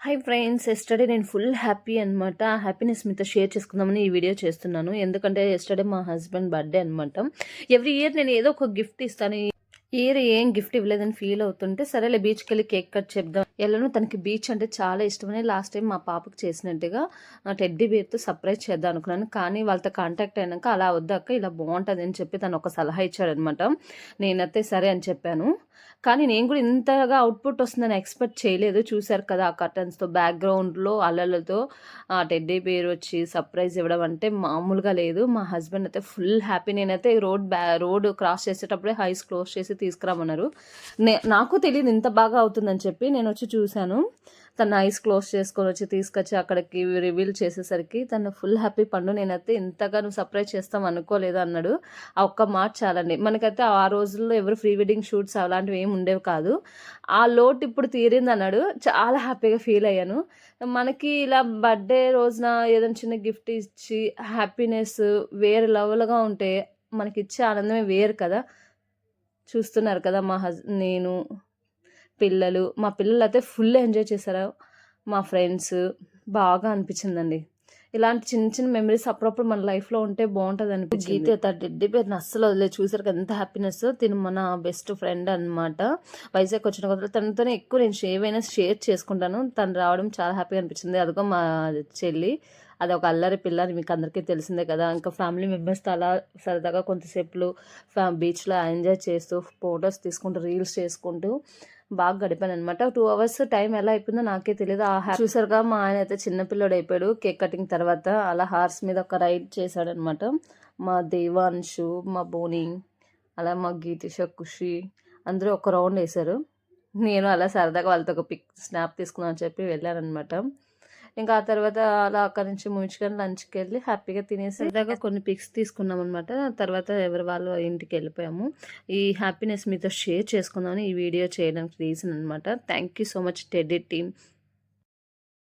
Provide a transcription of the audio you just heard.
Hi friends, yesterday నేను full happy అనమాట. ఆ హ్యాపీనెస్ మీతో షేర్ చేసుకుందామని ఈ వీడియో చేస్తున్నాను. ఎందుకంటే ఎస్టర్డే మా హస్బెండ్ బర్త్డే అనమాట. ఎవ్రీ ఇయర్ నేను ఏదో ఒక గిఫ్ట్ ఇస్తాను. ఈ ఇయర్ ఏం గిఫ్ట్ ఇవ్వలేదని ఫీల్ అవుతుంటే సరేలే బీచ్కి వెళ్ళి కేక్ కట్ చెప్దాం. ఎలానో తనకి బీచ్ అంటే చాలా ఇష్టమని లాస్ట్ టైం మా పాపకు చేసినట్టుగా టెడ్డీ బేర్తో సర్ప్రైజ్ చేద్దాం అనుకున్నాను. కానీ వాళ్ళతో కాంటాక్ట్ అయినాక అలా వద్దాక ఇలా బాగుంటుంది అని చెప్పి తను ఒక సలహా ఇచ్చాడనమాట. నేనైతే సరే అని చెప్పాను. కానీ నేను కూడా ఇంతగా అవుట్‌పుట్ వస్తుందని ఎక్స్‌పెక్ట్ చేయలేదు. చూసారు కదా! ఆ కర్టన్స్‌తో బ్యాక్‌గ్రౌండ్‌లో అలలతో ఆ టెడ్డీ బేర్ వచ్చి సర్ప్రైజ్ ఇవ్వడం అంటే మామూలుగా లేదు. మా హస్బెండ్ అయితే ఫుల్ హ్యాపీ. నేనైతే రోడ్ క్రాస్ చేసేటప్పుడే ఐస్ క్లోజ్ చేసి తీసుకురమ్మన్నారు. నాకు తెలీదు ఇంత బాగా అవుతుందని చెప్పి. నేనొచ్చి చూసాను. తను ఐస్ క్లోజ్ చేసుకొనొచ్చి తీసుకొచ్చి అక్కడికి రివీల్ చేసేసరికి తను ఫుల్ హ్యాపీ. "పండు, నేనైతే ఇంతగా నువ్వు సర్ప్రైజ్ చేస్తావు అనుకోలేదు" అన్నాడు. ఆ ఒక్క మాట చాలండి. మనకైతే ఆ రోజుల్లో ఎవరు ప్రీ వెడ్డింగ్ షూట్స్ అలాంటివి ఏమి ఉండేవి కాదు. ఆ లోటు ఇప్పుడు తీరిందన్నాడు. చాలా హ్యాపీగా ఫీల్ అయ్యాను. మనకి ఇలా బర్త్‌డే రోజున ఏదైనా చిన్న గిఫ్ట్ ఇచ్చి హ్యాపీనెస్ వేరే లెవెల్‌గా ఉంటే మనకిచ్చే ఆనందమే వేరు కదా! చూస్తున్నారు కదా! నేను, మా పిల్లలైతే ఫుల్ ఎంజాయ్ చేశారు. మా ఫ్రెండ్స్ బాగా అనిపించిందండి. ఇలాంటి చిన్న చిన్న మెమరీస్ అప్పుడప్పుడు మన లైఫ్‌లో ఉంటే బావుంటదనిపించింది. గీత టెడ్డీ బేర్‌ని అస్సలు వదిలేదు. చూసారు కదా ఎంత హ్యాపీనెస్. తిను మన బెస్ట్ ఫ్రెండ్ అనమాట. వైజాగ్ వచ్చిన కొత్తలో తనతోనే ఎక్కువ నేను ఏవైనా షేర్ చేసుకుంటాను. తను రావడం చాలా హ్యాపీగా అనిపించింది. అదిగో మా చెల్లి. అదొక అల్లరి పిల్ల అని మీకు అందరికీ తెలిసిందే కదా! ఇంకా ఫ్యామిలీ మెంబర్స్‌తో అలా సరదాగా కొంతసేపులు బీచ్‌లో ఎంజాయ్ చేస్తూ, ఫోటోస్ తీసుకుంటూ, రీల్స్ చేసుకుంటూ బాగా గడిపాననమాట. 2 అవర్స్ టైం ఎలా అయిపోయిందో నాకే తెలీదు. చూసారుగా మా ఆయనైతే చిన్న పిల్లోడయిపోయాడు కేక్ కటింగ్ తర్వాత. అలా హార్స్ మీద ఒక రైడ్ చేశాడనమాట. మా దేవాంశు, మా బోని, అలా మా గీతిష, ఖుషి అందరూ ఒక రౌండేశారు. నేను అలా సరదాగా వాళ్ళతో ఒక స్నాప్ తీసుకుందాం అని చెప్పి వెళ్ళాననమాట. ఇంకా ఆ తర్వాత అలా అక్కడి నుంచి ముగించుకొని లంచ్‌కెళ్ళి హ్యాపీగా తినేసి సరదాగా కొన్ని పిక్స్ తీసుకున్నామనమాట. తర్వాత ఎవరి వాళ్ళు ఇంటికెళ్ళిపోయాము. ఈ హ్యాపీనెస్ మీతో షేర్ చేసుకుందామని ఈ వీడియో చేయడానికి రీజన్ అనమాట. Thank you so much teddy team.